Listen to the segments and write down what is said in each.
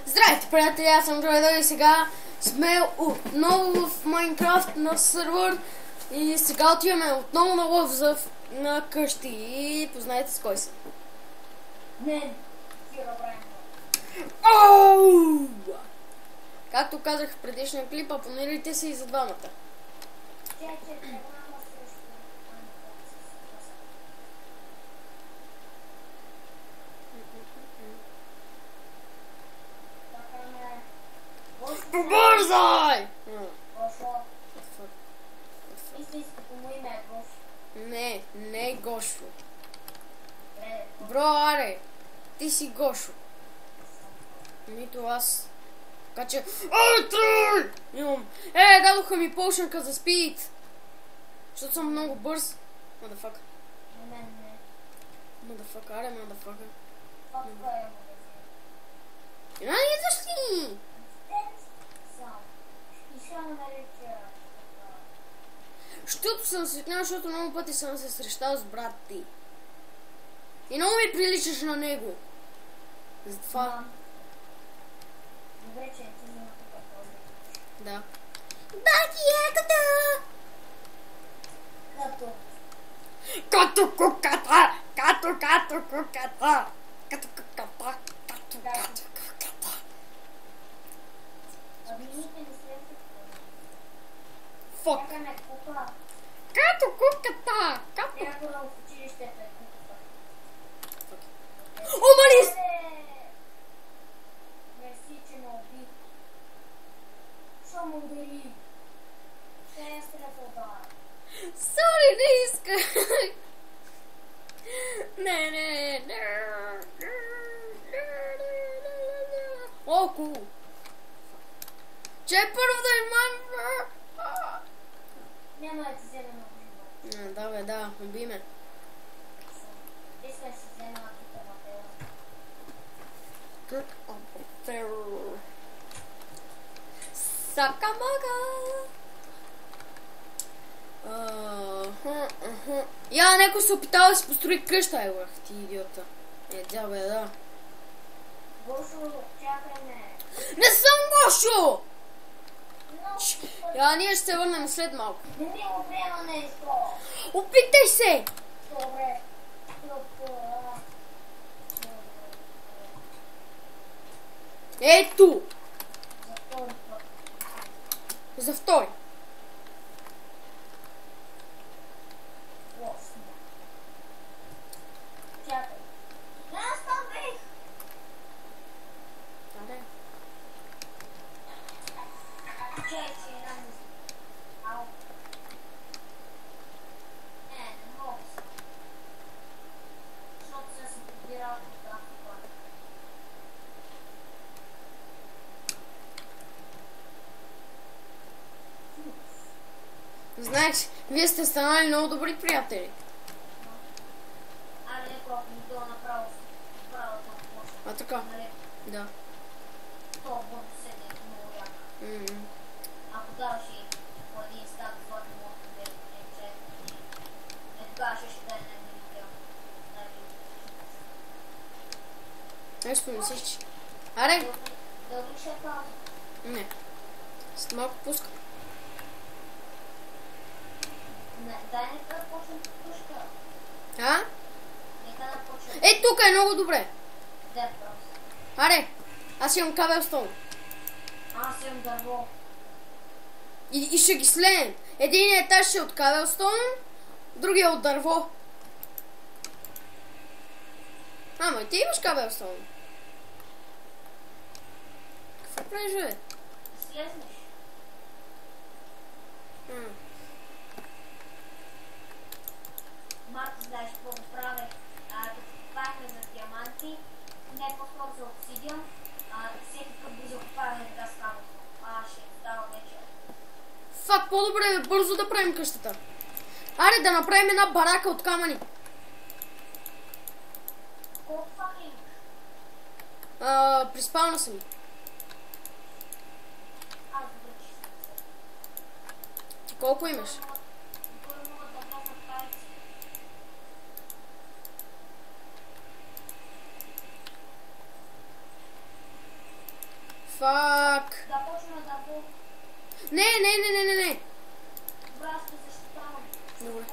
Здравейте, приятели, аз съм Джойдър и сега сме отново в Майнкрафт на сервер и сега отиваме отново на лов на къщи и познайте с кой съм. Не, Херобрайн. Оу! Както казах в предишния клип, абонирайте се и за двамата. Побързай! Истинското му име е Гош. Не Гошо. Бро, аре, ти си Гошо. Нито аз. Така че... Трой! Имам... дадоха ми полшенка за спид. Защото съм много бърз. Motherfucker. Не. Motherfucker, аре, motherfucker. Папа е Не идваш ли? И ще нареча. Защото съм светнял, защото много пъти съм се срещал с брат ти. И много ми приличаш на него. Затова... Добре, че ти взема тук този. Да. Бати е като... Като. Като куката! Като куката! Като куката! Като куката! Абините не следват. Фок! Чакаме кукла. Като куката! Като... Някога в училището е кукла. О, Марис! Мерси, че ме уби. Шо му удари? Ще я стрефа. Сори, не исках! Не. О, кул! Че първо да имам... Няма да ти взема много живот. Да, бе, да, уби ме. Искам да си взема на кита на Сакамага! Я, някой се опитава да си построи къща, елах, ти идиота. Да, бе, да. Гошо, чакай ме. Не съм Гошо! Но, Я, ние ще се върнем след малко. не ми го приема нещо. Опитай се! Добре. Ето! За втори път. За втори. Лосно. Чакай. Аз там бих. Аре. Чакай си една мисля. Ау. Не мога се. Защото съм се подбирал от тази плана. Знаеш, вие сте станали много добри приятели. Аре, ако ми то направо правото на почва. А така? Нали? Да. То бързо седне много яко. Ако даваш и по един стак златни мозък, бе, тогава ще дай на един тел. Нещо мислиш. Аре! Дълги ще пауза. Не. След малко пускам. Дай нека да почнем пушка. А? Нека да почнем. Тук е много добре. Да, просто. Аре! Аз имам кабелстон. Аз имам дърво. И ще ги слеем. Единият етаж ще е от кабелстон, другия от дърво. Ама и ти имаш кабелстон. Какво правиш, бе? Слезнеш. Марко, знаеш какво го правя? Като копахме за диаманти, не по-скоро за обсидиан, всеки път го закопаваме така с кабелство. Ще става вече. Фак, по-добре е бързо да правим къщата. Аре, да направим една барака от камъни. Колко фак имаш? Приспална съм. Аз вече съм се. Ти колко имаш? Първо мога да вляза в парици. Фак. Да почна да го... Не. Добре, аз те защитавам. Добре.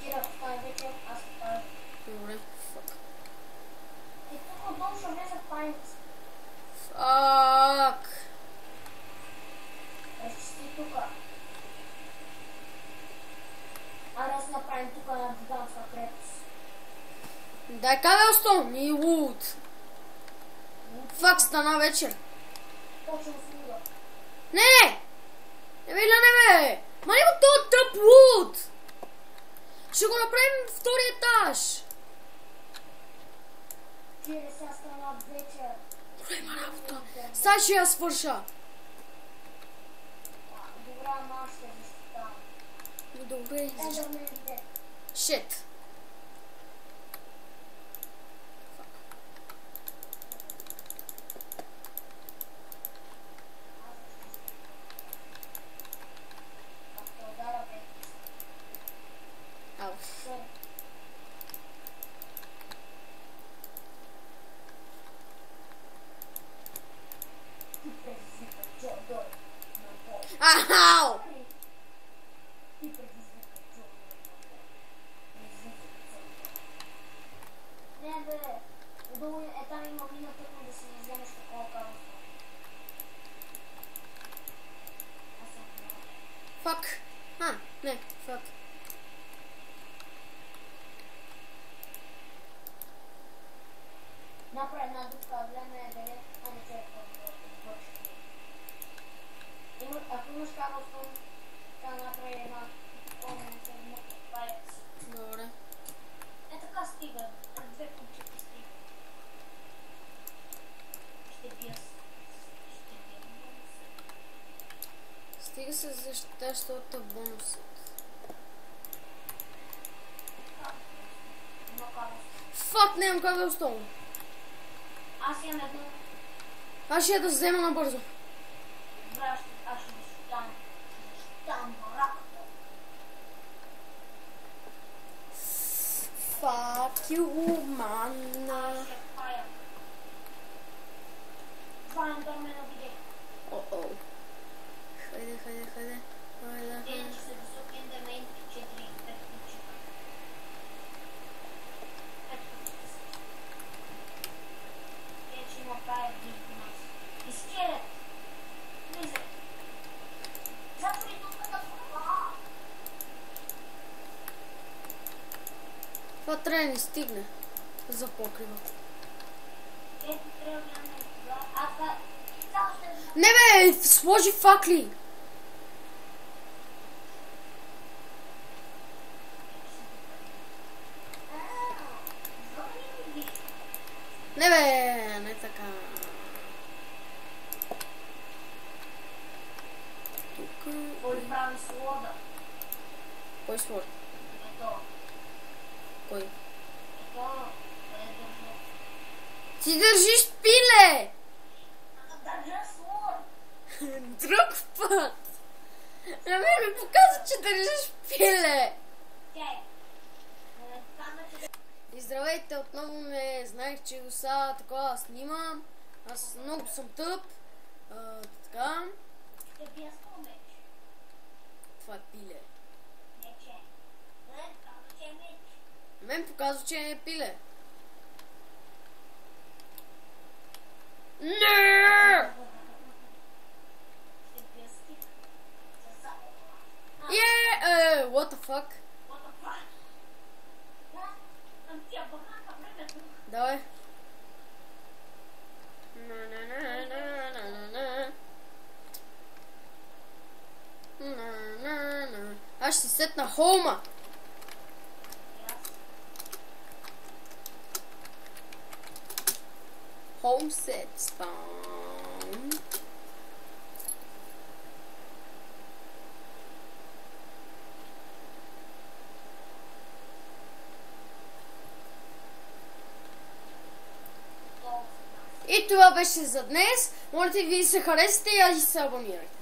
Кира, това е вече, аз оставя. Добре. Фак. И тук отдолу ще влезе паница. Фак. Разчисти тука. А да си направим тук една гигантска крепост. Дай кабелстон и луд. Фак, стана вечер. Точно с луда. Не! Не бе, не бе! Ма няма този тъп луд! Ще го направим втори етаж. Кире, сега стана вечер. Добре, има работа. Сега ще я свърша. Добре, ама аз ще защитавам. Добре, Ендермен иде. Шит. Ако удара вече. Ау. Сори. Ти предизвика Джо на бой. Ахау! Ти предизвика Джо на бой. Не бе, отдолу е там има мина, трудно да си не вземеш такова кабелство. Аз съм много. Фак. Не, фак. Направи една дупка, гледаме дали не човек върши. Ако имаш кабелство, трябва да направи една палец. Добре. Е така стига, две купчета стига. Ще бия Стига се защитащата бонусът. Има кабелство. Фак, нямам кабелстон. Аз имам едно. Аз ще я да взема набързо. Добре, аз ще защитам. Защитам бараката. Fuck you, man. Аз ще пая. Това ендърмена видео. О-о. Хайде. Един, че са високи ендърмен 4 и 5 купчета. 5 купчета са. Един, че има пая един по нас. Изкерет. Влизай. Затвори дупката. Това трябва да ни стигне за покрива. Ето трябва да гледаме това. А това... Само ще... Не бе, сложи факли. Не бе, не така. Тук. Кой прави слода? Кой слот? Ето. Кой? Ето. Къде държа? Ти държиш пиле! Държа слон. Друг път! На мен ми показва, че държиш пиле! Чай. Казва, че... И здравейте, отново не знаех, че до сега такова снимам. Аз много съм тъп. Така. Ще бия с меч. Това е пиле. Не, че. Не, казва, че е меч. На мен показва, че е пиле. Не! Ще бия с тик. Със само. What the fuck? What the fuck? Там тия бахака времето. Давай. Аз ще сетна хоума. Home set spawn. И това беше за днес. Моля ви се харесате и се абонирайте.